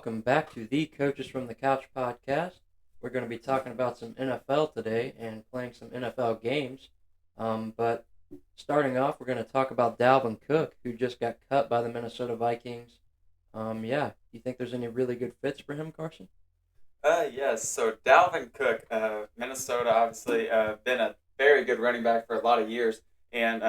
welcome back to the Coaches from the Couch podcast. We're going to be talking about some NFL today and playing some NFL games. But starting off, we're going to talk about Dalvin Cook, who just got cut by the Minnesota Vikings. Do you think there's any really good fits for him, Carson? Yes. So Dalvin Cook, Minnesota, obviously been a very good running back for a lot of years, and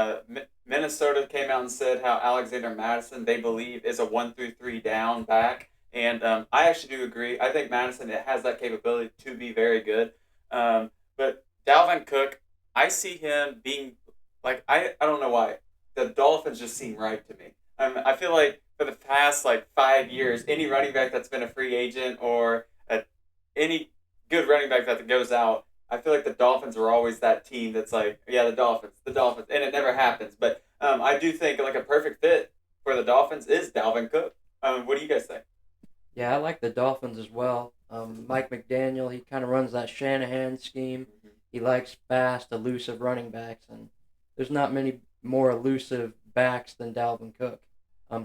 Minnesota came out and said how Alexander Madison they believe is a 1 through 3 down back, and I actually do agree. I think Madison has that capability to be very good, but Dalvin Cook, I see him being like I don't know why the Dolphins just seem right to me. I feel like for the past like 5 years, any running back that's been a free agent or any good running back that goes out, I feel like the Dolphins are always that team that's like, yeah, the Dolphins, and it never happens. But I do think like a perfect fit for the Dolphins is Dalvin Cook. What do you guys think? Yeah, I like the Dolphins as well. Mike McDaniel, he kind of runs that Shanahan scheme. He likes fast, elusive running backs, and there's not many more elusive backs than Dalvin Cook.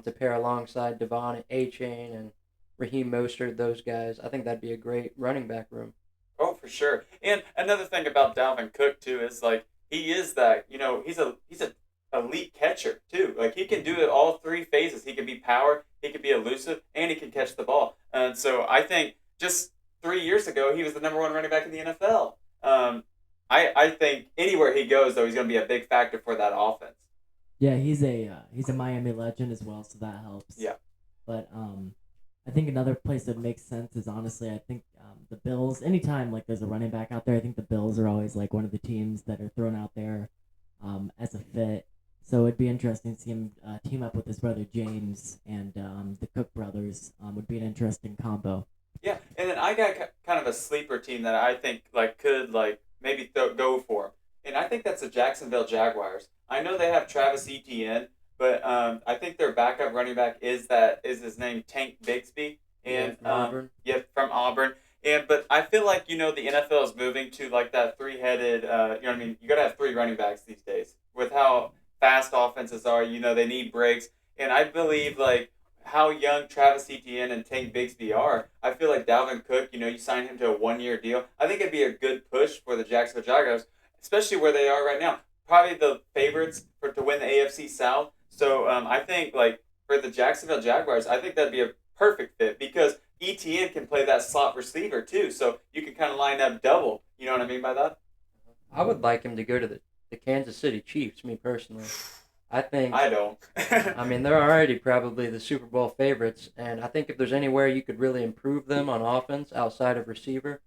To pair alongside Devon Achane and Raheem Mostert, those guys, I think that'd be a great running back room. Oh, for sure. And another thing about Dalvin Cook too is like he is that he's a elite catcher too. Like he can do it all three phases. He can be power, he can be elusive, and he can catch the ball. And so I think just 3 years ago he was the number one running back in the NFL. I think anywhere he goes though he's going to be a big factor for that offense. Yeah, he's a Miami legend as well, so that helps. Yeah. But I think another place that makes sense is honestly, I think the Bills. Anytime like there's a running back out there, I think the Bills are always like one of the teams that are thrown out there as a fit. So it'd be interesting to see him team up with his brother James and the Cook brothers. Would be an interesting combo. Yeah, and then I got kind of a sleeper team that I think like could like maybe go for him, and I think that's the Jacksonville Jaguars. I know they have Travis Etienne, but I think their backup running back is his name Tank Bigsby, and From Auburn. yeah, from Auburn. And but I feel like the NFL is moving to like that three-headed. You know what I mean? You got to have three running backs these days with how fast offenses are. They need breaks, and I believe like how young Travis Etienne and Tank Bigsby are. I feel like Dalvin Cook. You sign him to a 1 year deal. I think it'd be a good push for the Jacksonville Jaguars, especially where they are right now. Probably the favorites to win the AFC South. So I think like for the Jacksonville Jaguars, I think that'd be a perfect fit because ETN can play that slot receiver too. So you can kind of line up double. You know what I mean by that? I would like him to go to the Kansas City Chiefs, me personally. I think I don't. I mean, they're already probably the Super Bowl favorites, and I think if there's anywhere you could really improve them on offense outside of receiver,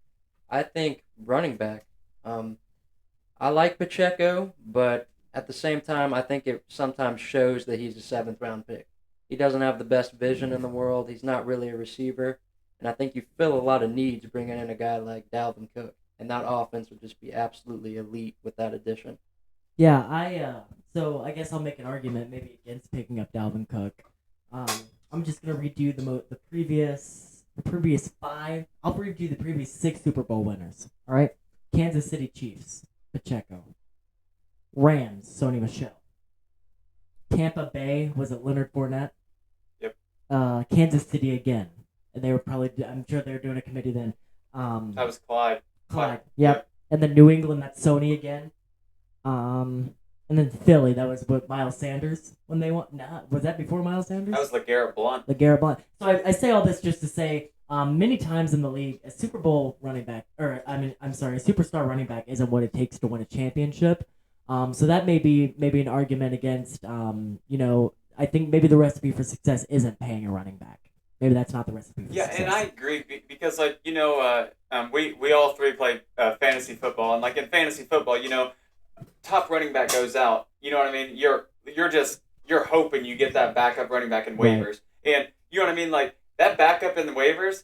I think running back. I like Pacheco, but at the same time, I think it sometimes shows that he's a seventh round pick. He doesn't have the best vision in the world. He's not really a receiver, and I think you fill a lot of needs bringing in a guy like Dalvin Cook, and that offense would just be absolutely elite with that addition. Yeah, so I guess I'll make an argument maybe against picking up Dalvin Cook. Um, I'm just gonna redo the previous five. I'll redo the previous six Super Bowl winners. All right, Kansas City Chiefs, Pacheco. Rams, Sony Michel. Tampa Bay, was it Leonard Fournette? Yep. Kansas City again, and they were probably. I'm sure they were doing a committee then. That was Clyde. Clyde. Yep. And then New England, that's Sony again. And then Philly, that was what Miles Sanders when they won. Nah, was that before Miles Sanders? That was LeGarrette Blunt. LeGarrette Blunt. So I say all this just to say, many times in the league, a Super Bowl running back, a superstar running back isn't what it takes to win a championship. So that may be maybe an argument against, I think maybe the recipe for success isn't paying a running back. Maybe that's not the recipe for Yeah, success. and I agree because like we all three play fantasy football, and like in fantasy football, top running back goes out. You know what I mean? You're hoping you get that backup running back in waivers, and you know what I mean. Like that backup in the waivers,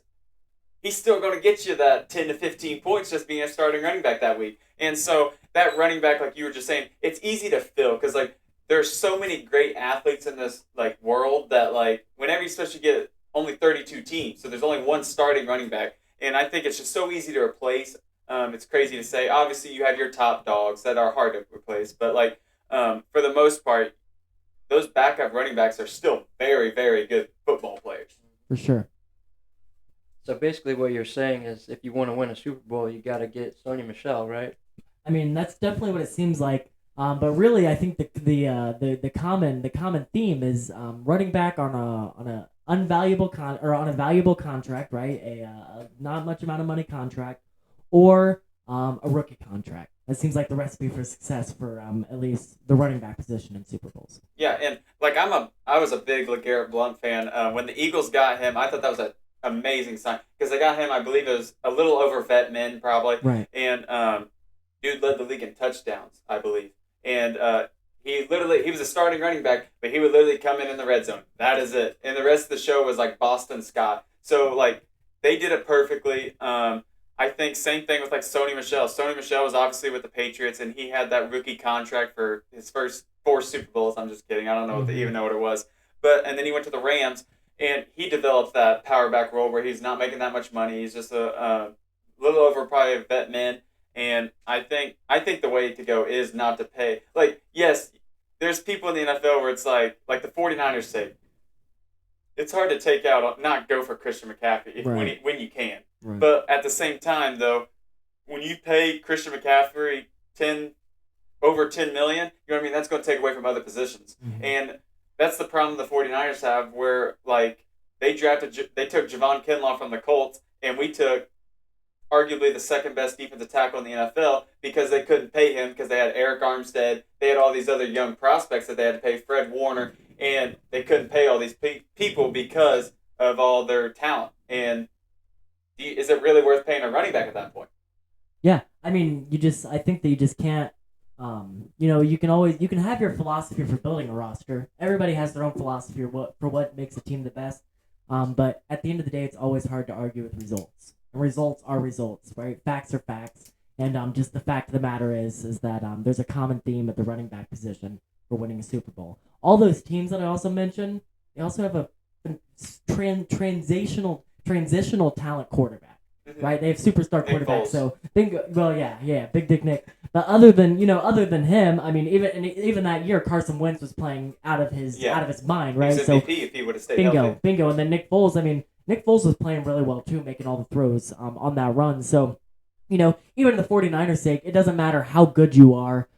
he's still going to get you that 10 to 15 points just being a starting running back that week. And so that running back, like you were just saying, it's easy to fill because like there's so many great athletes in this like world that like whenever you especially get only 32 teams, so there's only one starting running back, and I think it's just so easy to replace. It's crazy to say. Obviously, you have your top dogs that are hard to replace, but like for the most part, those backup running backs are still very, very good football players. For sure. So basically, what you're saying is, if you want to win a Super Bowl, you got to get Sony Michelle, right? I mean, that's definitely what it seems like. But really, I think the common theme is running back on a unvaluable on a valuable contract, right? A not much amount of money contract, or a rookie contract. That seems like the recipe for success for at least the running back position in Super Bowls. Yeah, and like I was a big LeGarrette Blunt fan. When the Eagles got him, I thought that was an amazing sign because they got him. I believe it was a little over vet men probably, Right. and dude led the league in touchdowns, I believe, and he was a starting running back, but he would literally come in the red zone. That is it, and the rest of the show was like Boston Scott. So like they did it perfectly. I think same thing with like Sony Michelle. Sony Michelle was obviously with the Patriots, and he had that rookie contract for his first 4 Super Bowls. I'm just kidding. I don't know even know what it was. And then he went to the Rams, and he developed that power back role where he's not making that much money. He's just a little over probably a vet man. And I think the way to go is not to pay. Like, yes, there's people in the NFL where it's like the 49ers say, it's hard to take out, not go for Christian McCaffrey when you can. Right. But at the same time, though, when you pay Christian McCaffrey over $10 million, you know what I mean? That's going to take away from other positions. Mm-hmm. And that's the problem the 49ers have where, like, they took Javon Kinlaw from the Colts, and we took arguably the second best defensive tackle in the NFL because they couldn't pay him because they had Eric Armstead. They had all these other young prospects that they had to pay, Fred Warner, and they couldn't pay all these people because of all their talent. And is it really worth paying a running back at that point? Yeah, I mean, I think that you just can't. You can have your philosophy for building a roster. Everybody has their own philosophy for what makes a team the best. But at the end of the day, it's always hard to argue with results. And results are results, right? Facts are facts. And just the fact of the matter is that there's a common theme at the running back position for winning a Super Bowl. All those teams that I also mentioned, they also have a transitional talent quarterback. Right, they have superstar quarterbacks. So bingo. Well, yeah, Big Dick Nick. But other than him, I mean, even that year, Carson Wentz was playing out of his mind, right? He was so MVP if he would have stayed healthy. bingo. And then Nick Foles. I mean, Nick Foles was playing really well too, making all the throws on that run. So, even in the 49ers' sake, it doesn't matter how good you are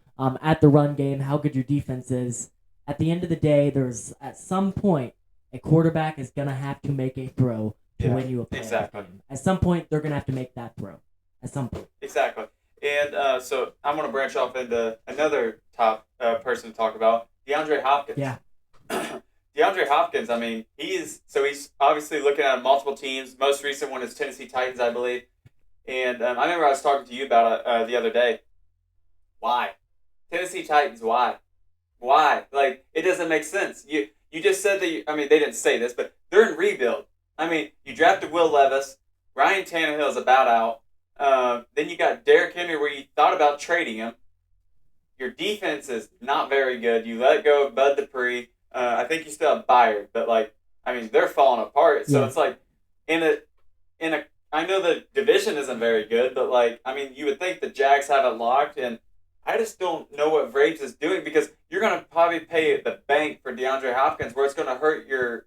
at the run game, how good your defense is. At the end of the day, there's at some point a quarterback is gonna have to make a throw to win you a playoff game. At some point, they're going to have to make that throw. At some point. Exactly. And so I'm going to branch off into another top person to talk about, DeAndre Hopkins. Yeah. DeAndre Hopkins, I mean, he's obviously looking at multiple teams. Most recent one is Tennessee Titans, I believe. And I remember I was talking to you about it the other day. Why? Tennessee Titans, why? Why? Like, it doesn't make sense. You just said that, they didn't say this, but they're in rebuild. I mean, you drafted Will Levis. Ryan Tannehill is about out. Then you got Derrick Henry where you thought about trading him. Your defense is not very good. You let go of Bud Dupree. I think you still have Byard, but they're falling apart. So it's like I know the division isn't very good, but you would think the Jags have it locked, and I just don't know what Braves is doing because you're going to probably pay the bank for DeAndre Hopkins where it's going to hurt your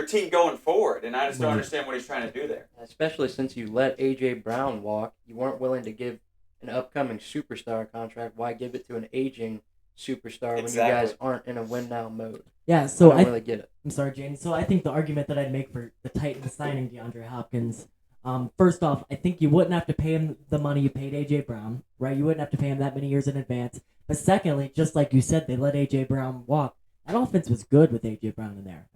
team going forward, and I just don't understand what he's trying to do there. Especially since you let A.J. Brown walk, you weren't willing to give an upcoming superstar contract. Why give it to an aging superstar when you guys aren't in a win-now mode? Yeah, so I don't really get it. I'm sorry, Jane. So I think the argument that I'd make for the Titans signing DeAndre Hopkins, first off, I think you wouldn't have to pay him the money you paid A.J. Brown, right? You wouldn't have to pay him that many years in advance. But secondly, just like you said, they let A.J. Brown walk. That offense was good with A.J. Brown in there.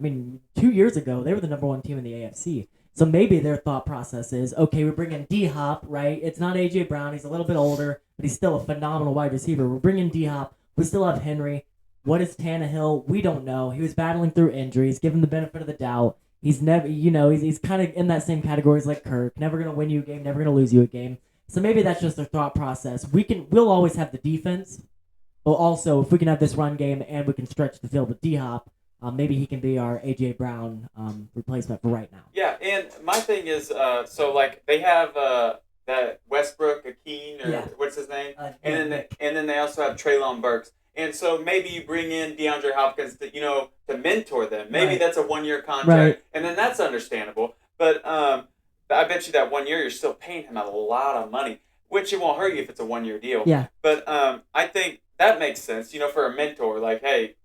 2 years ago, they were the number one team in the AFC. So maybe their thought process is, okay, we're bringing D-Hop, right? It's not A.J. Brown. He's a little bit older, but he's still a phenomenal wide receiver. We're bringing D-Hop. We still have Henry. What is Tannehill? We don't know. He was battling through injuries. Give him the benefit of the doubt. He's never, he's kind of in that same category as like Kirk. Never going to win you a game, never going to lose you a game. So maybe that's just their thought process. We'll always have the defense. But also, if we can have this run game and we can stretch the field with D-Hop, maybe he can be our A.J. Brown replacement for right now. Yeah, and my thing is, they have that Westbrook Akeen, or what's his name? And then they also have Treylon Burks. And so maybe you bring in DeAndre Hopkins to mentor them. Maybe that's a 1-year contract, and then that's understandable. But I bet you that 1 year you're still paying him a lot of money, which it won't hurt you if it's a 1 year deal. Yeah. But I think that makes sense, for a mentor. Like, hey,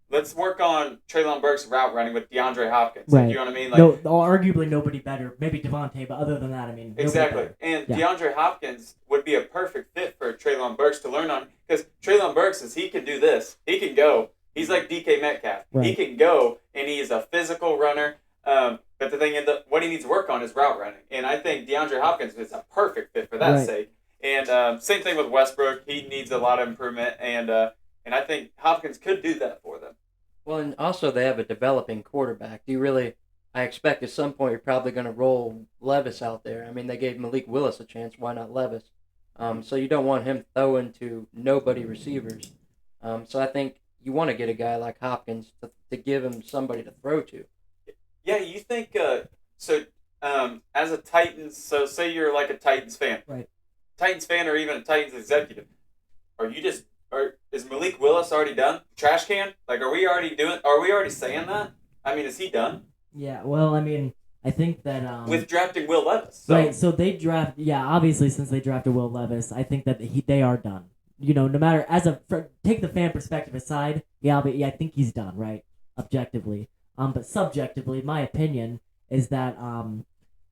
let's work on Traylon Burks' route running with DeAndre Hopkins. Right. You know what I mean? Like, no, arguably nobody better. Maybe Devontae, but other than that, I mean, nobody exactly. better. And Yeah. DeAndre Hopkins would be a perfect fit for Traylon Burks to learn on, because Traylon Burks he can do this. He can go. He's like DK Metcalf. Right. He can go, and he is a physical runner. But the thing is, what he needs to work on is route running. And I think DeAndre Hopkins is a perfect fit for that Right. sake. And same thing with Westbrook. He needs a lot of improvement, and I think Hopkins could do that for them. Well, and also they have a developing quarterback. I expect at some point you're probably going to roll Levis out there. I mean, they gave Malik Willis a chance. Why not Levis? So you don't want him throwing to nobody receivers. So I think you want to get a guy like Hopkins to give him somebody to throw to. Yeah, you think as a Titans, so say you're like a Titans fan. Right. Titans fan or even a Titans executive. Is Malik Willis already done? Trash can? Like, are we already saying that? I mean, is he done? Yeah, well, I mean, I think that With drafting Will Levis. So. right. So they obviously since they drafted Will Levis, I think that they are done. No matter take the fan perspective aside, I think he's done, right? Objectively, but subjectively, my opinion is that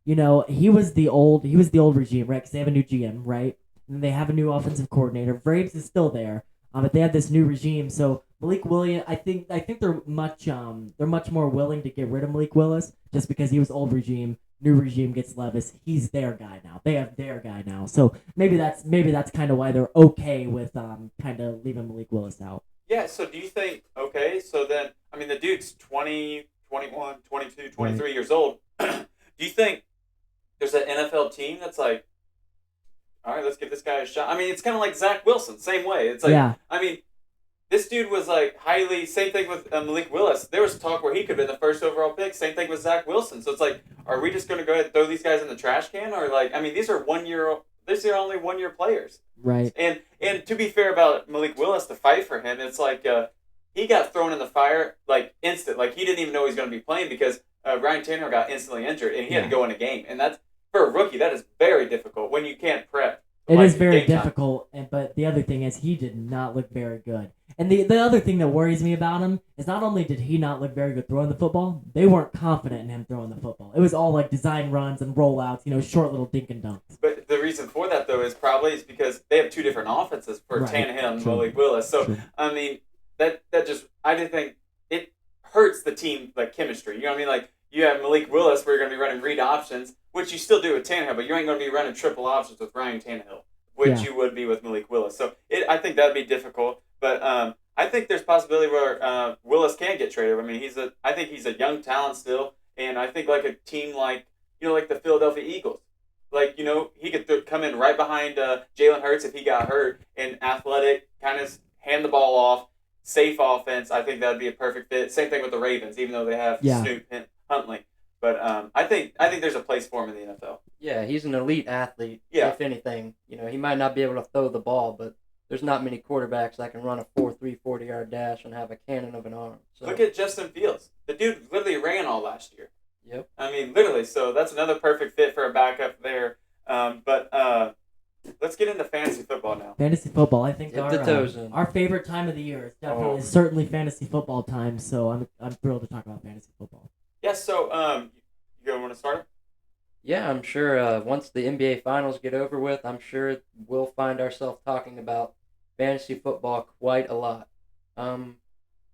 he was the old regime, right? Because they have a new GM, right? And they have a new offensive coordinator. Vrabes is still there, but they have this new regime. So Malik Willis, I think they're much more willing to get rid of Malik Willis just because he was old regime. New regime gets Levis. He's their guy now. They have their guy now. So maybe that's kind of why they're okay with kind of leaving Malik Willis out. Yeah. So do you think? Okay. So then, I mean, the dude's 20, 21, 22, 23 Right. years old. Do you think there's an NFL team that's like, all right, let's give this guy a shot? I mean, it's kind of like Zach Wilson, same way. It's like, Yeah. I mean, this dude was like same thing with Malik Willis. There was talk where he could have been the first overall pick. Same thing with Zach Wilson. So it's like, are we just going to go ahead and throw these guys in the trash can? Or like, I mean, these are only 1 year players. Right. And to be fair about Malik Willis, to fight for him, it's like he got thrown in the fire like instant. Like he didn't even know he was going to be playing because Ryan Tannehill got instantly injured and he had to go in a game. And that's, for a rookie, that is very difficult when you can't prep. It is very game time. difficult, but the other thing is he did not look very good. And the other thing that worries me about him is not only did he not look very good throwing the football, they weren't confident in him throwing the football. It was all like design runs and rollouts, short little dink and dunks. But the reason for that, though, is because they have two different offenses for Right. Tannehill and True. Malik Willis. So, True. I mean, I just think it hurts the team, like, chemistry. You know what I mean? Like, you have Malik Willis where you're going to be running read options, which you still do with Tannehill, but you ain't going to be running triple options with Ryan Tannehill, which you would be with Malik Willis. So, I think that would be difficult. But I think there's possibility where Willis can get traded. I mean, I think he's a young talent still, and I think like a team like the Philadelphia Eagles. Like, he could come in right behind Jalen Hurts if he got hurt, and athletic, kind of hand the ball off, safe offense. I think that would be a perfect fit. Same thing with the Ravens, even though they have Snoop and Huntley. But I think there's a place for him in the NFL. Yeah, he's an elite athlete. Yeah. If anything, he might not be able to throw the ball, but there's not many quarterbacks that can run a 4.3 40-yard dash and have a cannon of an arm. So. Look at Justin Fields. The dude literally ran all last year. Yep. I mean, literally. So that's another perfect fit for a backup there. But let's get into fantasy football now. Fantasy football, I think Dip the toes in. our favorite time of the year is definitely Oh. certainly fantasy football time. So I'm thrilled to talk about fantasy football. Yeah. So you want to start? Yeah, I'm sure once the NBA Finals get over with, I'm sure we'll find ourselves talking about fantasy football quite a lot.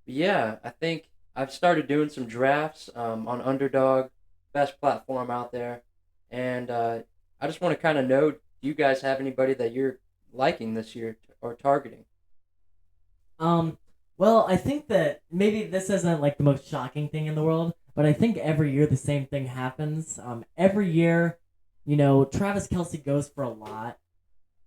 Yeah, I think I've started doing some drafts on Underdog, best platform out there, and I just want to kind of know, do you guys have anybody that you're liking this year or targeting? Well, I think that maybe this isn't like the most shocking thing in the world, but I think every year the same thing happens. Every year, Travis Kelce goes for a lot,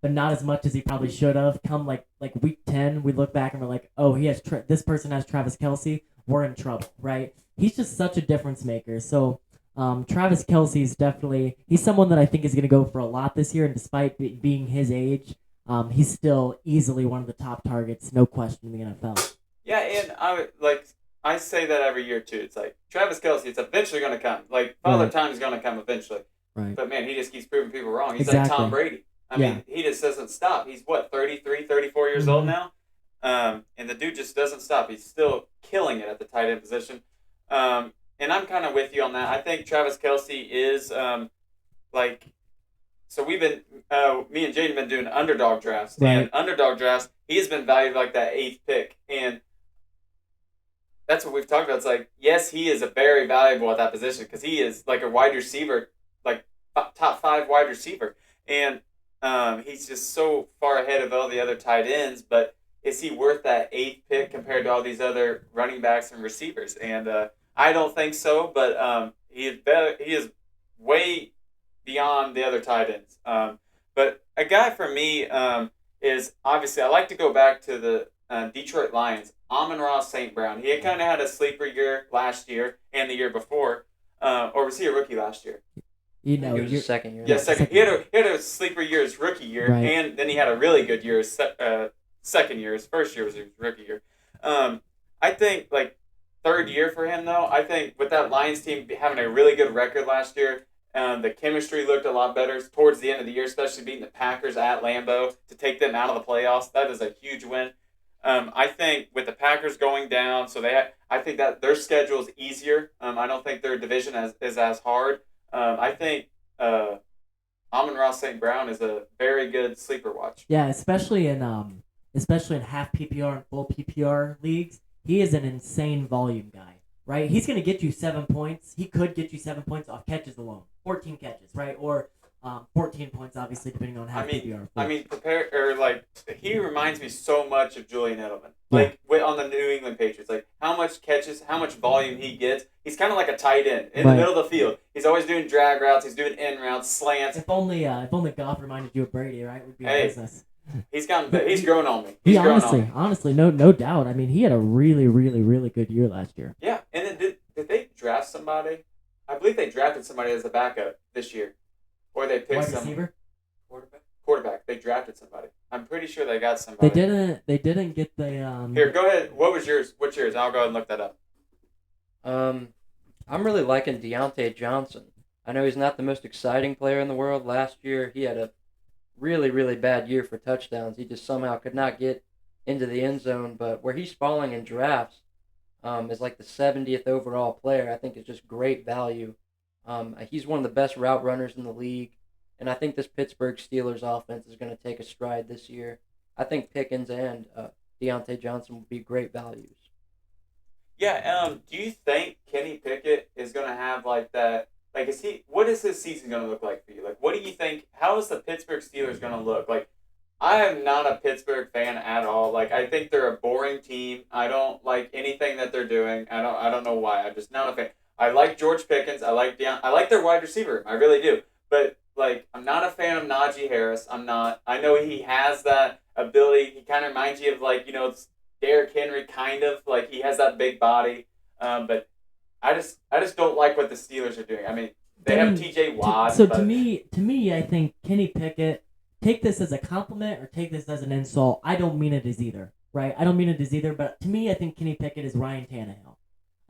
but not as much as he probably should have. Come like week 10, we look back and we're like, oh, this person has Travis Kelce. We're in trouble, right? He's just such a difference maker. So Travis Kelce is he's someone that I think is going to go for a lot this year, and despite being his age, he's still easily one of the top targets, no question, in the NFL. Yeah, and I say that every year too. It's like Travis Kelce. It's eventually going to come. Like Father Right. Time is going to come eventually. Right. But man, he just keeps proving people wrong. He's Exactly. like Tom Brady. I mean, he just doesn't stop. He's what 33, 34 years old now, and the dude just doesn't stop. He's still killing it at the tight end position. And I'm kind of with you on that. I think Travis Kelce is like. So we've been, me and Jaden been doing underdog drafts, and underdog drafts, he's been valued like that 8th pick, and that's what we've talked about. It's like, yes, he is a very valuable at that position because he is like a wide receiver, like top 5 wide receiver, and he's just so far ahead of all the other tight ends. But is he worth that 8th pick compared to all these other running backs and receivers? And I don't think so. But he is way beyond the other tight ends. But a guy for me is obviously I like to go back to the Detroit Lions. Amon-Ra St. Brown. He had kind of had a sleeper year last year and the year before. Or was he a rookie last year? You know, It was his second year. Yeah, second. He had a sleeper year his rookie year, Right. and then he had a really good year his second year. His first year was his rookie year. I think like third year for him though. I think with that Lions team having a really good record last year, the chemistry looked a lot better towards the end of the year, especially beating the Packers at Lambeau to take them out of the playoffs. That is a huge win. I think with the Packers going down, so I think that their schedule is easier. I don't think their division is as hard. I think Amon-Ra St. Brown is a very good sleeper watch. Yeah, especially in half PPR and full PPR leagues, he is an insane volume guy, right? He's gonna get you 7 points. He could get you 7 points off catches alone, 14 catches, right? Or 14 points, obviously, depending on half PPR. He reminds me so much of Julian Edelman. Yeah. Like on the New England Patriots, like how much catches, how much volume he gets. He's kind of like a tight end in Right. the middle of the field. He's always doing drag routes. He's doing in routes, slants. If only Goff reminded you of Brady, right? Would be in Hey, business. He's grown on me. He He's grown on me. honestly, no doubt. I mean, he had a really, really, really good year last year. Yeah, and then did they draft somebody? I believe they drafted somebody as a backup this year, or they picked Wide some receiver? quarterback. They drafted somebody. I'm pretty sure they got somebody. They didn't get the Here, go ahead. What was yours? What's yours? I'll go ahead and look that up. I'm really liking Deontay Johnson. I know he's not the most exciting player in the world. Last year, he had a really, really bad year for touchdowns. He just somehow could not get into the end zone. But where he's falling in drafts is like the 70th overall player. I think is just great value. He's one of the best route runners in the league. And I think this Pittsburgh Steelers offense is going to take a stride this year. I think Pickens and Deontay Johnson will be great values. Yeah. Do you think Kenny Pickett is going to have like that? Like, what is his season going to look like for you? Like, what do you think? How is the Pittsburgh Steelers going to look? Like, I am not a Pittsburgh fan at all. Like, I think they're a boring team. I don't like anything that they're doing. I don't know why. I'm just not a fan. I like George Pickens. I like their wide receiver. I really do. But like, I'm not a fan of Najee Harris. I'm not. I know he has that ability. He kind of reminds you of like, it's Derrick Henry, kind of like he has that big body. But I just don't like what the Steelers are doing. I mean, they have T.J. Watt. To me, I think Kenny Pickett. Take this as a compliment or take this as an insult. I don't mean it as either, right? I don't mean it as either. But to me, I think Kenny Pickett is Ryan Tannehill.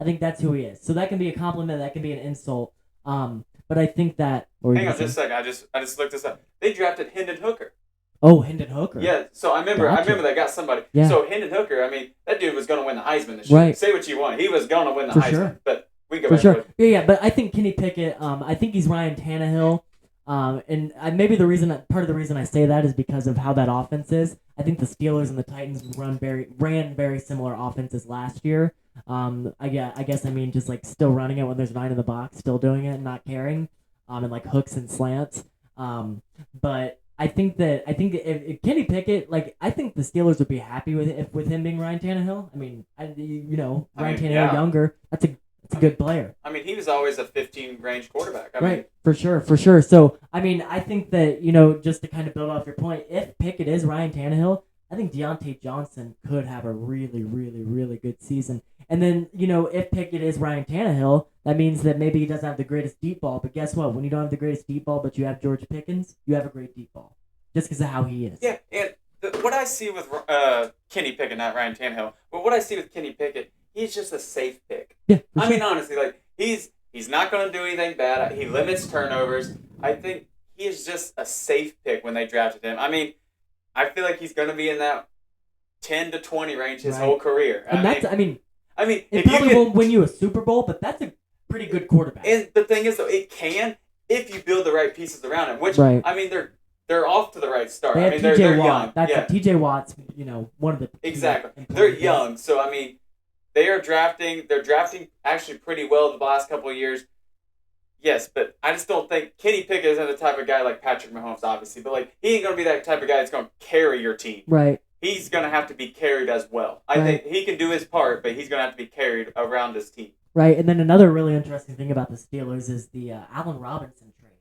I think that's who he is. So that can be a compliment. That can be an insult. But I think that. Hang on just a second. I just looked this up. They drafted Hendon Hooker. Oh, Hendon Hooker. Yeah. So I remember they got somebody. Yeah. So Hendon Hooker. I mean, that dude was going to win the Heisman this year. Right. Say what you want. He was going to win the For Heisman. sure. But we go For back sure. to it. Yeah. But I think Kenny Pickett. I think he's Ryan Tannehill. And maybe part of the reason I say that is because of how that offense is. I think the Steelers and the Titans ran very similar offenses last year. I guess I mean just like still running it when there's 9 in the box, still doing it and not caring, and like hooks and slants. But I think if Kenny Pickett, like I think the Steelers would be happy with him being Ryan Tannehill. I mean, Ryan Tannehill younger. That's a good player. I mean, he was always a 15 range quarterback. I mean, For sure. So, I mean, I think that, just to kind of build off your point, if Pickett is Ryan Tannehill, I think Deontay Johnson could have a really, really, really good season. And then, if Pickett is Ryan Tannehill, that means that maybe he doesn't have the greatest deep ball. But guess what? When you don't have the greatest deep ball, but you have George Pickens, you have a great deep ball. Just because of how he is. Yeah, and what I see with Kenny Pickett, not Ryan Tannehill, but what I see with Kenny Pickett, he's just a safe pick. Yeah, for I sure. mean, honestly, like he's not going to do anything bad. He limits turnovers. I think he is just a safe pick when they drafted him. I mean, I feel like he's going to be in that 10 to 20 range his Right. whole career. And that's, I mean, it it probably won't win you a Super Bowl, but that's a pretty good quarterback. And the thing is, though, it can if you build the right pieces around him. Which Right. I mean, they're off to the right start. They I have mean, T.J. they're Watt. young. That's Yeah, T.J. Watt's, one of the exactly. important They're guys. young, so I mean, they're drafting actually pretty well the last couple of years. Yes, but I just don't think Kenny Pickett isn't the type of guy like Patrick Mahomes, obviously. But like, he ain't gonna be that type of guy that's gonna carry your team. Right. He's gonna have to be carried as well. I Right. think he can do his part, but he's gonna have to be carried around his team. Right, and then another really interesting thing about the Steelers is the Allen Robinson trade.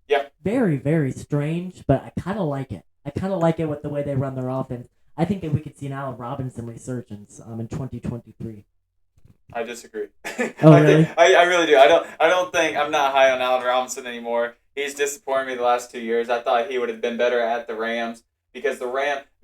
Yeah. Very, very strange, but I kind of like it. I kind of like it with the way they run their offense. I think that we could see an Allen Robinson resurgence in 2023. I disagree. Oh, really? I really do. I don't think I'm not high on Allen Robinson anymore. He's disappointed me the last 2 years. I thought he would have been better at the Rams because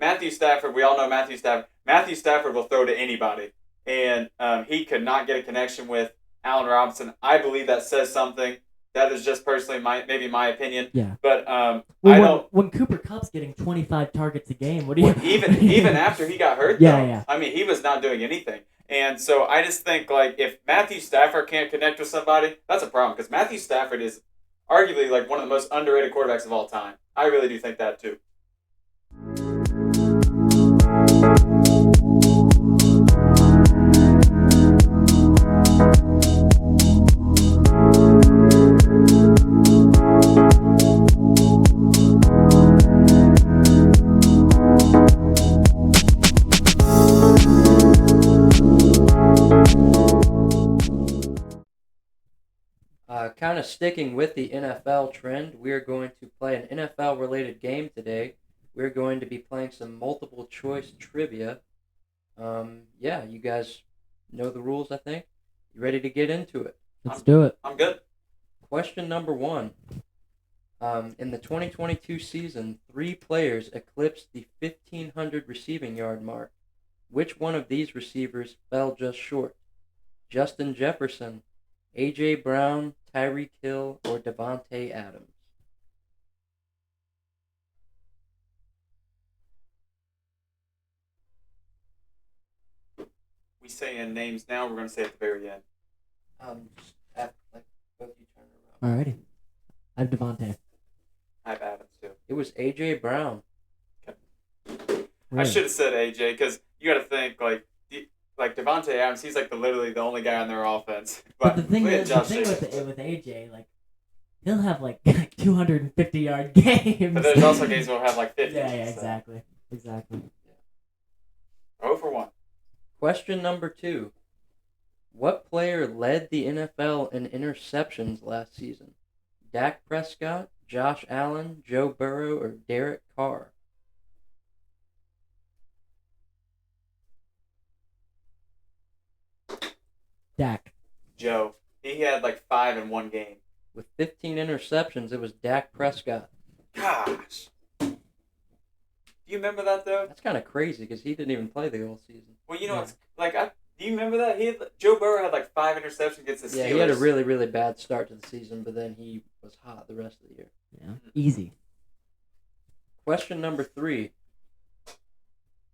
Matthew Stafford. We all know Matthew Stafford. Matthew Stafford will throw to anybody, and he could not get a connection with Allen Robinson. I believe that says something. That is just personally maybe my opinion. Yeah. But when Cooper Kupp's getting 25 targets a game, what do you even after he got hurt? Yeah, though, yeah. I mean, he was not doing anything. And so I just think, like, if Matthew Stafford can't connect with somebody, that's a problem. Because Matthew Stafford is arguably, like, one of the most underrated quarterbacks of all time. I really do think that, too. Kind of sticking with the NFL trend, we're going to play an NFL-related game today. We're going to be playing some multiple-choice trivia. Yeah, you guys know the rules, I think. You ready to get into it? Let's do it. I'm good. Question number 1. In the 2022 season, 3 players eclipsed the 1,500 receiving yard mark. Which one of these receivers fell just short? Justin Jefferson, A.J. Brown, Tyreek Hill, or Devontae Adams? We saying names now. We're going to say at the very end. Just after, like, both you turn around. Alrighty. I have Devontae. I have Adams, too. It was A.J. Brown. I should have said AJ because you got to think, like Devontae Adams, he's like literally the only guy on their offense. But the thing we had is, Josh with Jacobs. AJ, like, he'll have like 250-yard games. But there's also games where he'll have like 50. Yeah, so. exactly. 0 for 1. Question number 2. What player led the NFL in interceptions last season? Dak Prescott, Josh Allen, Joe Burrow, or Derek Carr? Dak. Joe. He had like 5 in one game. With 15 interceptions, it was Dak Prescott. Gosh. Do you remember that though? That's kind of crazy because he didn't even play the whole season. Well, you know, Yeah. it's like do you remember that Joe Burrow had like 5 interceptions against the Steelers. Yeah, he had a really, really bad start to the season, but then he was hot the rest of the year. Yeah. Easy. Question number 3.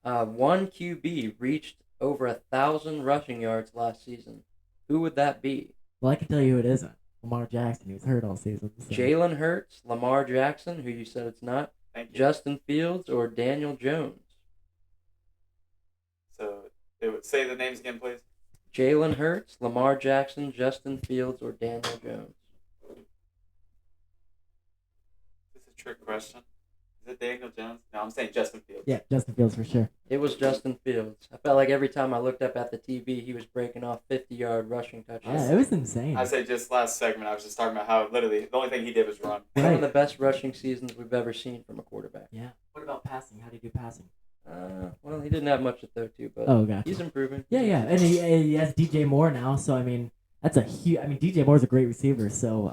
One QB reached over 1,000 rushing yards last season. Who would that be? Well, I can tell you who it isn't. Lamar Jackson. He was hurt all season. So. Jalen Hurts, Lamar Jackson, who you said it's not, Thank you. Justin Fields, or Daniel Jones? So it would say the names again, please. Jalen Hurts, Lamar Jackson, Justin Fields, or Daniel Jones? Is this a trick question? Is it Daniel Jones? No, I'm saying Justin Fields. Yeah, Justin Fields for sure. It was Justin Fields. I felt like every time I looked up at the TV, he was breaking off 50-yard rushing touchdowns. Yeah, it was insane. I say just last segment, I was just talking about how literally the only thing he did was run. One Right. of the best rushing seasons we've ever seen from a quarterback. Yeah. What about passing? How do you do passing? Well, he didn't have much to throw to, but Oh, gotcha. he's improving. Yeah, and he has DJ Moore now, so I mean that's a huge. I mean DJ Moore's a great receiver, so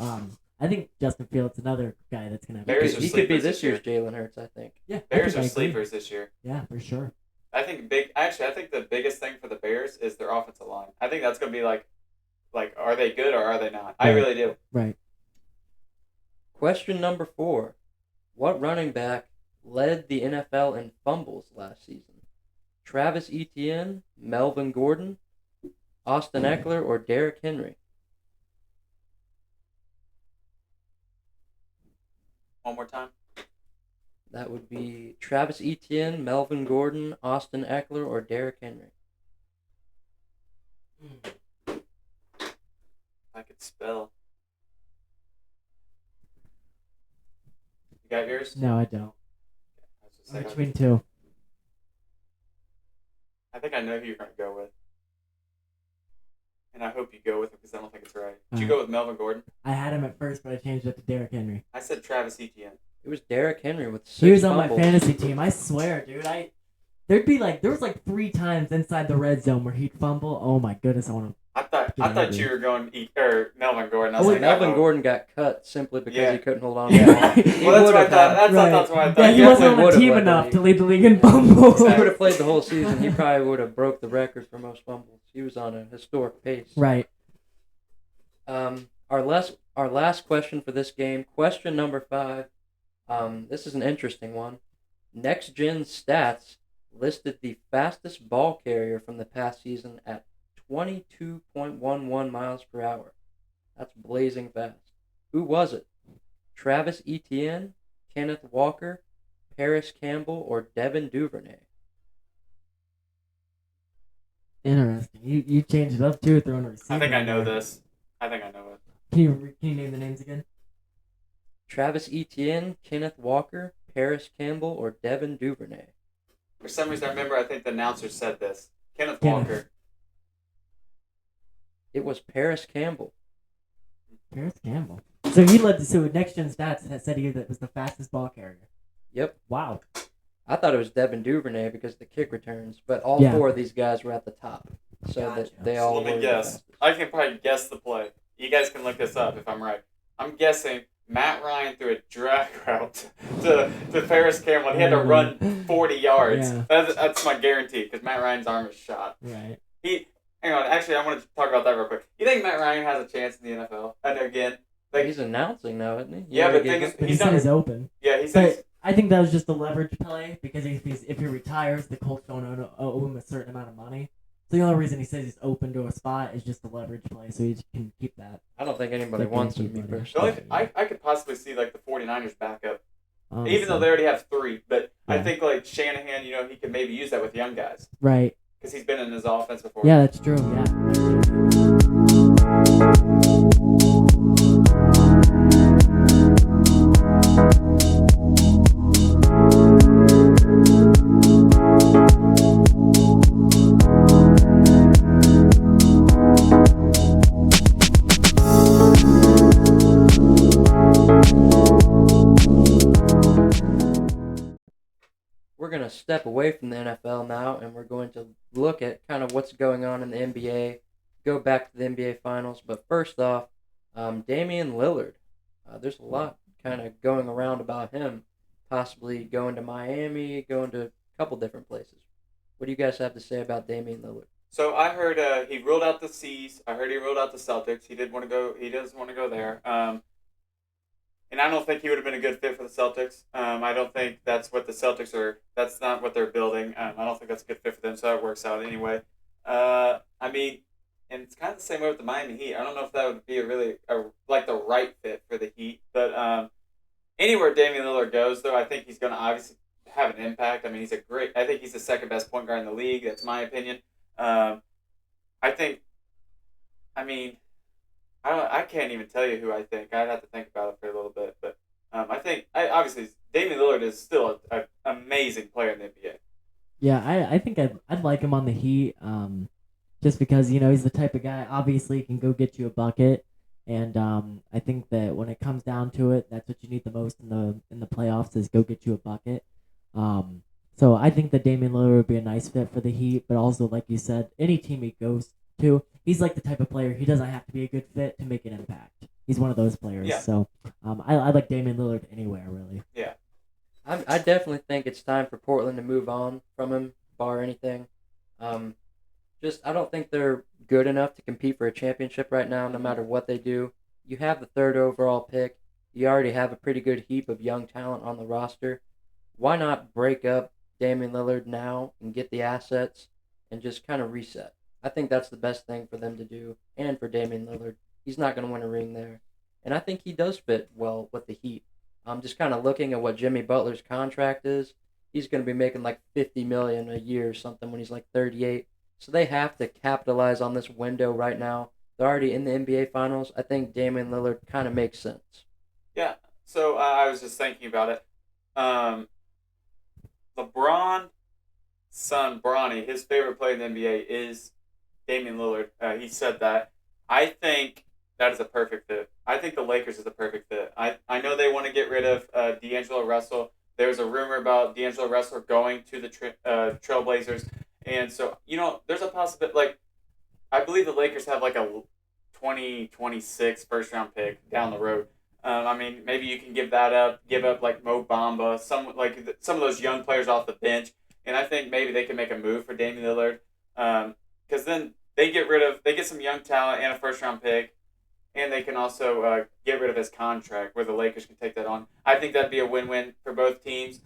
I think Justin Fields another guy that's gonna have. Bears are He could be sleepers this this year's Jalen Hurts, I think. Yeah, Bears I are think I agree. sleepers this year. Yeah, for sure. I think the biggest thing for the Bears is their offensive line. I think that's going to be like, are they good or are they not? I Right. really do. Right. Question number 4. What running back led the NFL in fumbles last season? Travis Etienne, Melvin Gordon, Austin Eckler, or Derrick Henry? One more time. That would be Travis Etienne, Melvin Gordon, Austin Eckler, or Derrick Henry. I could spell. You got yours? No, I don't. I was just I'm saying, between two. I think I know who you're going to go with. And I hope you go with him because I don't think it's right. Did you Alright. go with Melvin Gordon? I had him at first, but I changed it to Derrick Henry. I said Travis Etienne. It was Derrick Henry with 6 He was on fumbles. my fantasy team. I swear, dude. There was like 3 times inside the red zone where he'd fumble. Oh my goodness, I want to. I thought Yeah, you were going Melvin Gordon. I was Oh, like, Melvin uh-oh. Gordon got cut simply because Yeah. he couldn't hold on to Yeah. the ball. He Well, that's what I would've thought. had- That's what I thought. Yeah, he definitely wasn't on the would've team led the enough league. to lead the league in fumbles. If he would have played the whole season, he probably would have broke the record for most fumbles. He was on a historic pace. Right. Our last question for this game, question number 5. This is an interesting one. Next Gen Stats listed the fastest ball carrier from the past season at 22.11 miles per hour. That's blazing fast. Who was it? Travis Etienne, Kenneth Walker, Paris Campbell, or Devin Duvernay? Interesting. You changed it up too, throwing a receiver. I think I in know there. this. I think I know it. Can you name the names again? Travis Etienne, Kenneth Walker, Paris Campbell, or Devin Duvernay? For some reason, I remember I think the announcer said this. Kenneth Kenneth. Walker. It was Paris Campbell. Paris Campbell. So he led. So Next Gen Stats had said he was the fastest ball carrier. Yep. Wow. I thought it was Devin Duvernay because of the kick returns, but all Yeah. 4 of these guys were at the top. So Gotcha. that they So all let me were the guess. fastest. I can probably guess the play. You guys can look this up if I'm right. I'm guessing Matt Ryan threw a drag route to Paris Campbell. And he had to run 40 yards. Yeah. That's my guarantee because Matt Ryan's arm is shot. Right. Hang on. Actually, I want to talk about that real quick. You think Matt Ryan has a chance in the NFL? And again, He's announcing now, isn't he? Yeah, but already thing gave is- up- But he He's said not- he's open. yeah, he says. But I think that was just a leverage play because if he retires, the Colts don't owe him a certain amount of money. So the only reason he says he's open to a spot is just a leverage play, so he can keep that. I don't think anybody Like wants him, guaranteed me money. The personally. only I could possibly see like the 49ers backup, Honestly. even though they already have 3. But I Yeah. think like Shanahan, he could maybe use that with young guys Right. because he's been in his offense before. Yeah, that's true. Yeah. We're going to step away from the NFL now, and we're going to look at kind of what's going on in the NBA, go back to the NBA Finals. But first off, Damian Lillard. There's a lot kind of going around about him, possibly going to Miami, going to a couple different places. What do you guys have to say about Damian Lillard? So I heard he ruled out the C's. I heard he ruled out the Celtics. He did want to go. He doesn't want to go there. And I don't think he would have been a good fit for the Celtics. I don't think that's what the Celtics are. That's not what they're building. I don't think that's a good fit for them. So that works out anyway. I mean, and it's kind of the same way with the Miami Heat. I don't know if that would be like the right fit for the Heat. But anywhere Damian Lillard goes, though, I think he's going to obviously have an impact. I mean, I think he's the second best point guard in the league. That's my opinion. I can't even tell you who I think. I'd have to think about it for a little bit. But obviously Damian Lillard is still an amazing player in the NBA. Yeah, I think I'd like him on the Heat, just because he's the type of guy. Obviously, he can go get you a bucket, and I think that when it comes down to it, that's what you need the most in the playoffs is go get you a bucket. So I think that Damian Lillard would be a nice fit for the Heat, but also like you said, any team he goes to, he's like the type of player he doesn't have to be a good fit to make an impact. He's one of those players. Yeah. So I like Damian Lillard anywhere really. Yeah. I definitely think it's time for Portland to move on from him. bar anything. Um, just I don't think they're good enough to compete for a championship right now, no matter what they do. You have the third overall pick. You already have a pretty good heap of young talent on the roster. Why not break up Damian Lillard now and get the assets and just kind of reset? I think that's the best thing for them to do, and for Damian Lillard. He's not going to win a ring there. And I think he does fit well with the Heat. I'm just kind of looking at what Jimmy Butler's contract is. He's going to be making like 50 million a year or something when he's like 38. So they have to capitalize on this window right now. They're already in the NBA Finals. I think Damian Lillard kind of makes sense. Yeah. So I was just thinking about it. Um, LeBron, son Bronny, his favorite player in the NBA is Damian Lillard. He said that. I think that is a perfect fit. I think the Lakers is a perfect fit. I know they want to get rid of D'Angelo Russell. There's a rumor about D'Angelo Russell going to the Trailblazers. And so, there's a possibility. Like, I believe the Lakers have like a 2026 first round pick down the road. I mean, maybe you can give that up, give up like Mo Bamba, some of those young players off the bench, and I think maybe they can make a move for Damian Lillard, because then they get some young talent and a first round pick, and they can also get rid of his contract where the Lakers can take that on. I think that'd be a win-win for both teams.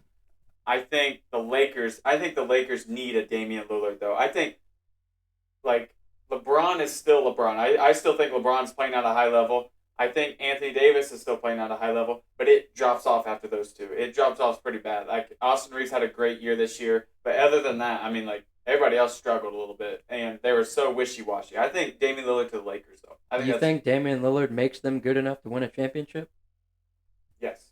I think the Lakers need a Damian Lillard though. I think like LeBron is still LeBron. I still think LeBron's playing at a high level. I think Anthony Davis is still playing at a high level, but it drops off after those two. It drops off pretty bad. Like Austin Reeves had a great year this year, but other than that, I mean, like everybody else struggled a little bit, and they were so wishy-washy. I think Damian Lillard to the Lakers, though. Do you think Damian Lillard makes them good enough to win a championship? Yes.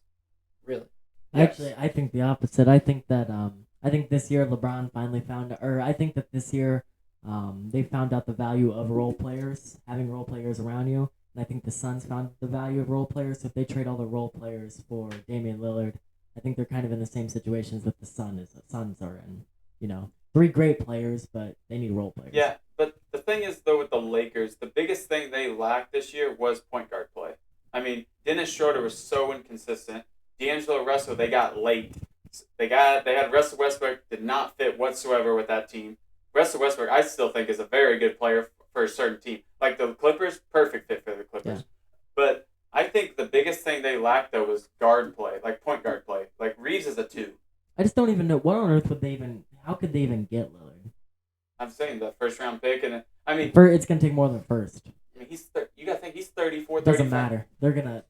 Really? Actually, I think the opposite. I think that I think this year LeBron finally I think that this year they found out the value of role players, having role players around you. And I think the Suns found the value of role players. So if they trade all the role players for Damian Lillard, I think they're kind of in the same situations that the Suns are in. 3 great players, but they need role players. Yeah, but the thing is, though, with the Lakers, the biggest thing they lacked this year was point guard play. I mean, Dennis Schroeder was so inconsistent. D'Angelo Russell, they got late. They had Russell Westbrook, did not fit whatsoever with that team. Russell Westbrook, I still think, is a very good player for a certain team. Like the Clippers, perfect fit for the Clippers. Yeah. But I think the biggest thing they lacked, though, was guard play, like point guard play. Like Reeves is a 2. I just don't even know what on earth how could they even get Lillard? I'm saying the first round pick, and I mean, It's gonna take more than first. I mean you gotta think he's 34, 35. Doesn't matter. They're gonna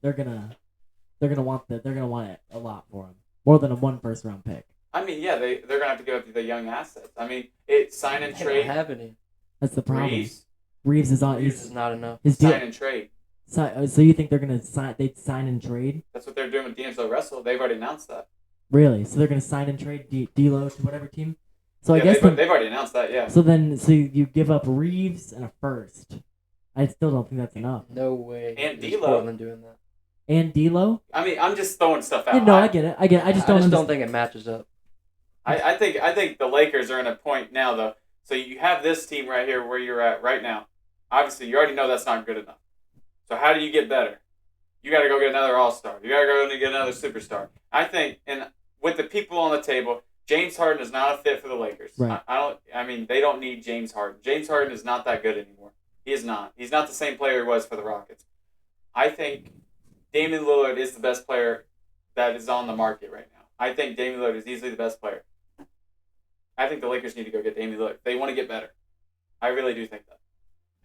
want it a lot for him, more than a 1 first round pick. I mean, yeah, they're gonna have to give up the young assets. I mean, sign and They trade. don't have any. That's the problem. Reeves is on. Reeves is not enough. His deal, sign and trade. so you think they're gonna sign? They'd sign and trade? That's what they're doing with D'Angelo Russell. They've already announced that. Really? So they're gonna sign and trade D'Lo to whatever team? So I Yeah, guess they've already announced that. Yeah. So you give up Reeves and a first. I still don't think that's enough. No way. And is D'Lo. Portland doing that. And D'Lo? I mean, I'm just throwing stuff out. Yeah, no, I get it. I just don't think it matches up. I think the Lakers are in a point now though. So you have this team right here where you're at right now. Obviously, you already know that's not good enough. So how do you get better? You got to go get another All-Star. You got to go and get another superstar. I think, and with the people on the table, James Harden is not a fit for the Lakers. Right. I mean, they don't need James Harden. James Harden is not that good anymore. He is not. He's not the same player he was for the Rockets. I think Damian Lillard is the best player that is on the market right now. I think Damian Lillard is easily the best player. I think the Lakers need to go get Damian Lillard. They want to get better. I really do think that.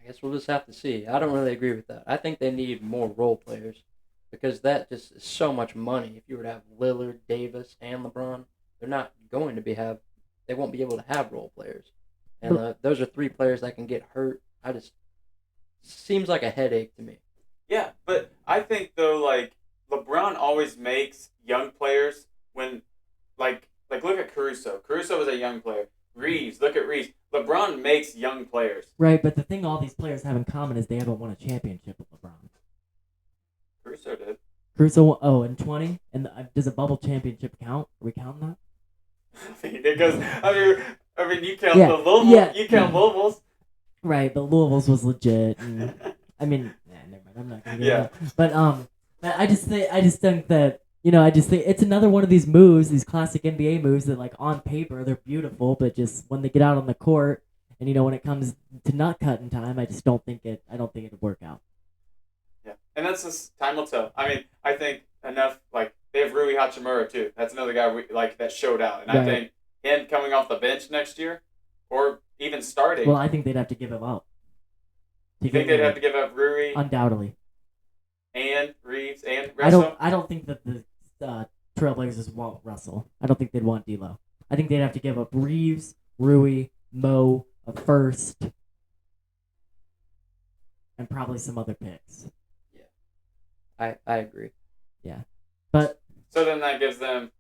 I guess we'll just have to see. I don't really agree with that. I think they need more role players because that just is so much money. If you were to have Lillard, Davis, and LeBron, they're not going to they won't be able to have role players. And those are 3 players that can get hurt. Seems like a headache to me. Yeah, but I think though, like LeBron always makes young players when, like look at Caruso. Caruso was a young player. Reeves, look at Reeves. LeBron makes young players. Right, but the thing all these players have in common is they haven't won a championship with LeBron. Caruso did. Caruso, in 20? And does a bubble championship count? Are we counting that? I mean, it goes. I mean, you count Yeah, the Louisville. yeah. You count Louisville's. Right, but Louisville's was legit. And, I mean, never mind. I'm not gonna get that. But I just think that I just think it's another one of these moves, these classic NBA moves that, like, on paper they're beautiful, but just when they get out on the court and when it comes to nut cutting time, I just don't think it. I don't think it'd work out. Yeah, and that's just time will tell. I mean, I think enough. Like they have Rui Hachimura too. That's another guy that showed out, and I Right. think him coming off the bench next year, or even starting. Well, I think they'd have to give him up. You think they'd have to give up Rui Undoubtedly. and Reeves and Russell? I don't think that the Trailblazers want Russell. I don't think they'd want D'Lo. I think they'd have to give up Reeves, Rui, Mo, a first, and probably some other picks. I agree. But So then that gives them.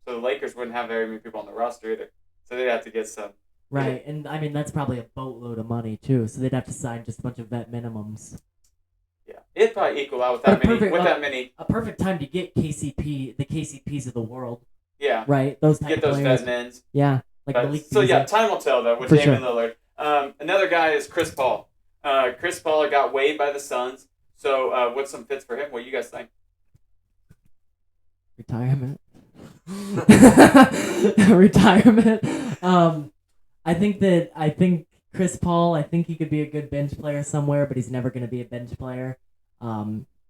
So the Lakers wouldn't have very many people on the roster either. So they'd have to get some. right, and I mean that's probably a boatload of money too. So they'd have to sign just a bunch of vet minimums. Yeah, it'd probably equal out with But that many. perfect- With that many, A perfect time to get KCP, the KCPs of the world, yeah. right? Those type Get of those players. vet mins. Yeah, like But, Malik so yeah, Beasley. time will tell though with For Damian Lillard. Another guy is Chris Paul. Chris Paul got waived by the Suns. So what's some fits for him? What do you guys think? Retirement. Retirement. I think Chris Paul. I think he could be a good bench player somewhere, but he's never going to be a bench player.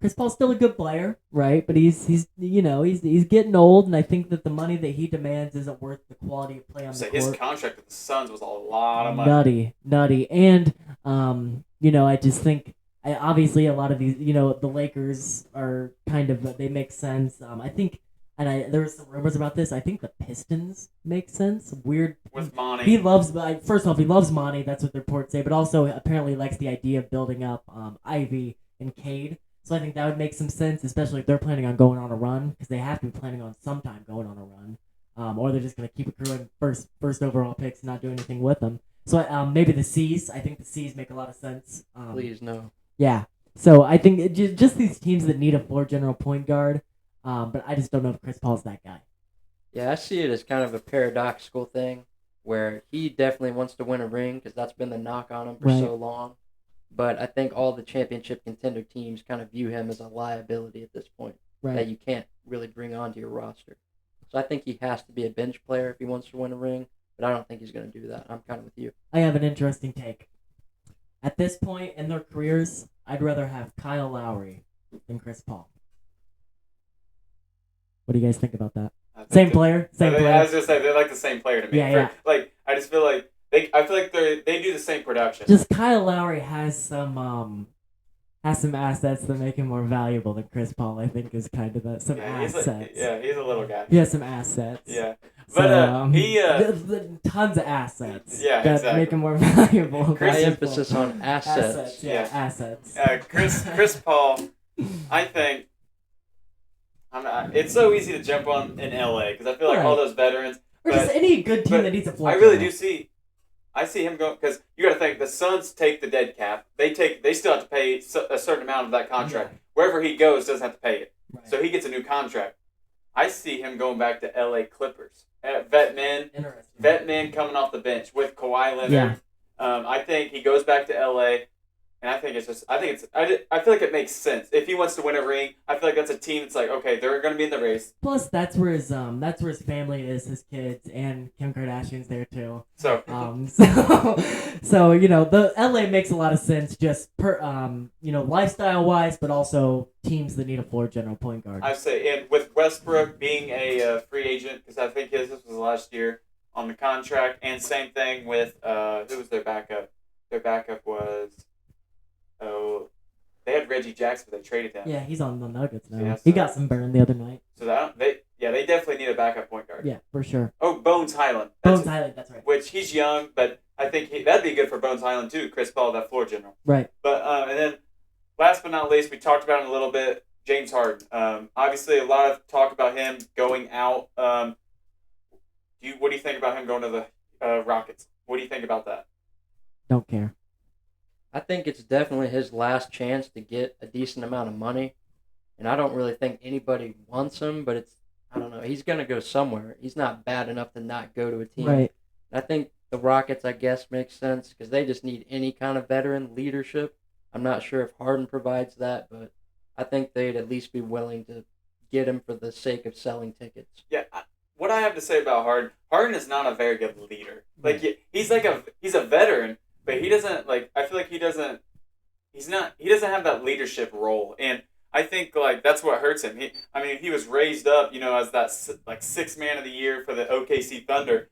Chris Paul's still a good player, right? But he's getting old, and I think that the money that he demands isn't worth the quality of play on the So court. his contract with the Suns was a lot of money. Nutty, and I just think. Obviously, a lot of these, the Lakers are kind of they make sense. I think, there was some rumors about this. I think the Pistons make sense. Weird. With Monty. He loves. First off, he loves Monty. That's what the reports say. But also, apparently, likes the idea of building up Ivy and Cade. So I think that would make some sense, especially if they're planning on going on a run, because they have to be planning on sometime going on a run, or they're just gonna keep accruing first overall picks and not do anything with them. So maybe the C's. I think the C's make a lot of sense. Please no. Yeah. So I think just these teams that need a floor general point guard, but I just don't know if Chris Paul's that guy. Yeah, I see it as kind of a paradoxical thing where he definitely wants to win a ring because that's been the knock on him for Right. so long. But I think all the championship contender teams kind of view him as a liability at this point that Right. you can't really bring onto your roster. So I think he has to be a bench player if he wants to win a ring, but I don't think he's going to do that. I'm kind of with you. I have an interesting take. At this point in their careers, I'd rather have Kyle Lowry than Chris Paul. What do you guys think about that? I think Same that- player, same I player. was just saying they're like the same player to me. Yeah, yeah. Like I just feel like I feel like they do the same production. Just Kyle Lowry has some assets that make him more valuable than Chris Paul. I think is kind of some yeah, he's assets. he's a little guy. He has some assets. Yeah, So, but he tons of assets. Yeah, that exactly. make him more valuable. High Chris- emphasis on assets. Yeah, Yeah. assets. Chris Paul. I think. It's so easy to jump on in LA because I feel like all those veterans. Or just but- any good team but that needs a floor. I really general. do see. I see him going because you got to think the Suns take the dead cap. They still have to pay a certain amount of that contract. Wherever he goes, doesn't have to pay it. Right. So he gets a new contract. I see him going back to LA Clippers. Vet men coming off the bench with Kawhi Leonard. Yeah. I think he goes back to LA, and I feel like it makes sense if he wants to win a ring. I feel like that's a team that's like, okay, they're going to be in the race. Plus, that's where his family is, his kids, and Kim Kardashian's there too. So So the LA makes a lot of sense just lifestyle wise, but also teams that need a floor general point guard. I say, and with Westbrook being a free agent, because I think this was last year on the contract, and same thing with who was their backup? Their backup was they had Reggie Jackson, but they traded him. Yeah, he's on the Nuggets now. Yeah, He so- got some burn the other night. So they definitely need a backup point guard. Yeah, for sure. Oh, Bones Highland. Bones Highland, that's right. Which he's young, but I think that'd be good for Bones Highland too. Chris Paul, that floor general. Right. But and then last but not least, we talked about him a little bit. James Harden. Obviously, a lot of talk about him going out. What do you think about him going to the Rockets? What do you think about that? Don't care. I think it's definitely his last chance to get a decent amount of money. And I don't really think anybody wants him, but I don't know. He's going to go somewhere. He's not bad enough to not go to a team. Right. I think the Rockets, I guess, makes sense because they just need any kind of veteran leadership. I'm not sure if Harden provides that, but I think they'd at least be willing to get him for the sake of selling tickets. Yeah, what I have to say about Harden, Harden is not a very good leader. Like he's a veteran, but he doesn't like. I feel like he doesn't. He doesn't have that leadership role, and I think like that's what hurts him. He was raised up, as that like sixth man of the year for the OKC Thunder,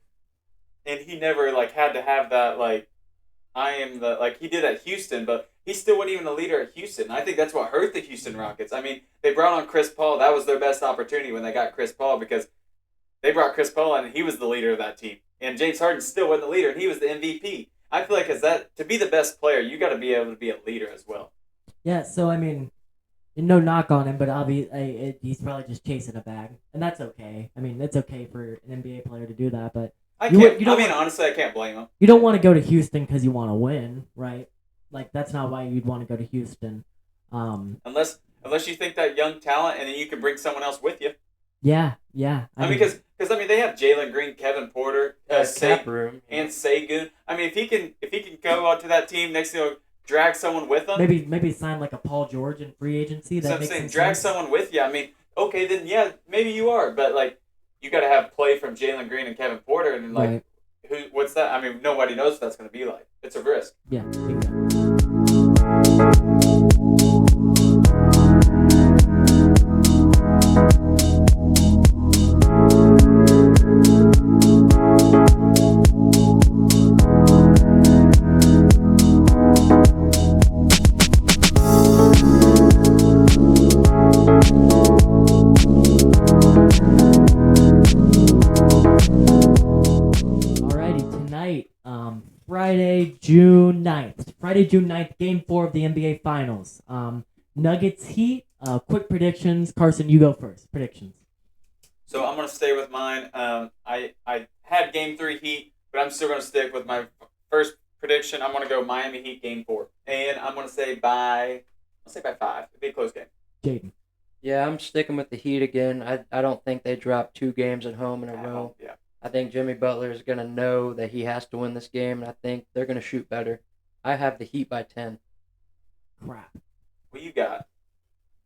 and he never like had to have that like I am the like he did at Houston, but he still wasn't even a leader at Houston. I think that's what hurt the Houston Rockets. I mean, they brought on Chris Paul. That was their best opportunity when they got Chris Paul because they brought Chris Paul in and he was the leader of that team. And James Harden still wasn't the leader and he was the MVP. I feel like to be the best player, you got to be able to be a leader as well. Yeah, so I mean, no knock on him, but obviously he's probably just chasing a bag, and that's okay. I mean, it's okay for an NBA player to do that, but Honestly, I can't blame him. you don't want to go to Houston because you want to win, right? Like that's not why you'd want to go to Houston. Unless you think that young talent, and then you can bring someone else with you. Yeah. I mean, because they have Jalen Green, Kevin Porter, Cap room, and Segun. I mean, if he can go out to that team next year, drag someone with him. Maybe sign like a Paul George in free agency. That So I'm makes saying, some drag sense. someone with you. I mean, okay, then yeah, maybe you are, but like, you got to have play from Jalen Green and Kevin Porter, and like, Right. what's that? I mean, nobody knows what that's going to be like. It's a risk. Yeah. Bingo. Alrighty, tonight, Friday, June 9th, Game 4 of the NBA Finals. Nuggets Heat. Quick predictions. Carson, you go first. Predictions. So I'm going to stay with mine. I had Game 3 Heat, but I'm still going to stick with my first prediction. I'm going to go Miami Heat Game 4, and I'm going to say by 5. It'll be a close game. Jaden. Yeah, I'm sticking with the Heat again. I don't think they drop 2 games at home in a row. Yeah. I think Jimmy Butler is going to know that he has to win this game, and I think they're going to shoot better. I have the Heat by 10. Crap. What you got?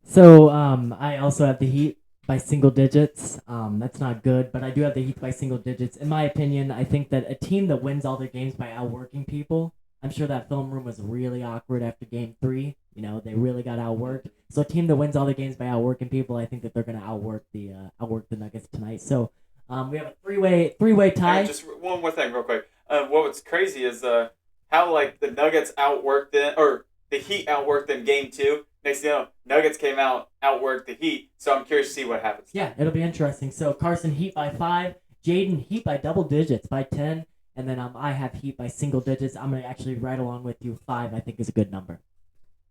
So, I also have the Heat by single digits. That's not good, but I do have the Heat by single digits. In my opinion, I think that a team that wins all their games by outworking people, I'm sure that film room was really awkward after Game 3. They really got outworked. So a team that wins all their games by outworking people, I think that they're going to outwork the Nuggets tonight. So we have a three-way tie. Hey, just one more thing, real quick. What's crazy is how like the Nuggets outworked them, or the Heat outworked them Game 2. Next thing you know, Nuggets came out, outworked the Heat. So I'm curious to see what happens. Yeah, it'll be interesting. So Carson, Heat by 5. Jaden, Heat by double digits, by 10. And then I have Heat by single digits. I'm going to actually right along with you. 5, I think, is a good number.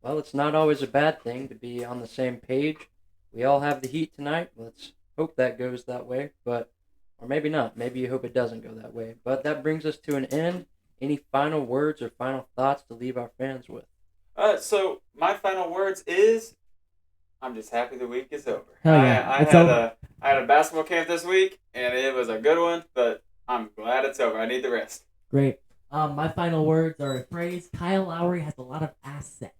Well, it's not always a bad thing to be on the same page. We all have the Heat tonight. Let's hope that goes that way, or maybe not. Maybe you hope it doesn't go that way. But that brings us to an end. Any final words or final thoughts to leave our fans with? So my final words is, I'm just happy the week is over. Hell yeah, I it's had over. I had a basketball camp this week, and it was a good one, but I'm glad it's over. I need the rest. Great. My final words are a phrase. Kyle Lowry has a lot of assets.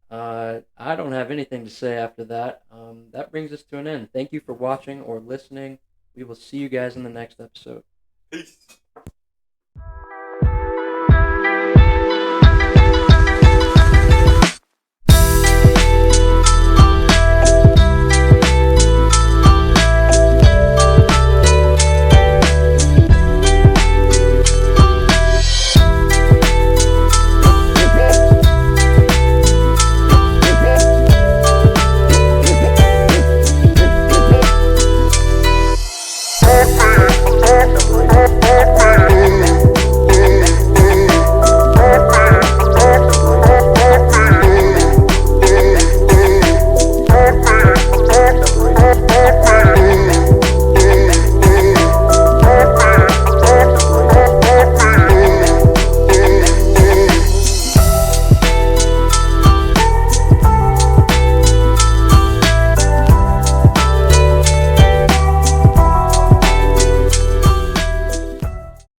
I don't have anything to say after that. That brings us to an end. Thank you for watching or listening. We will see you guys in the next episode. Peace.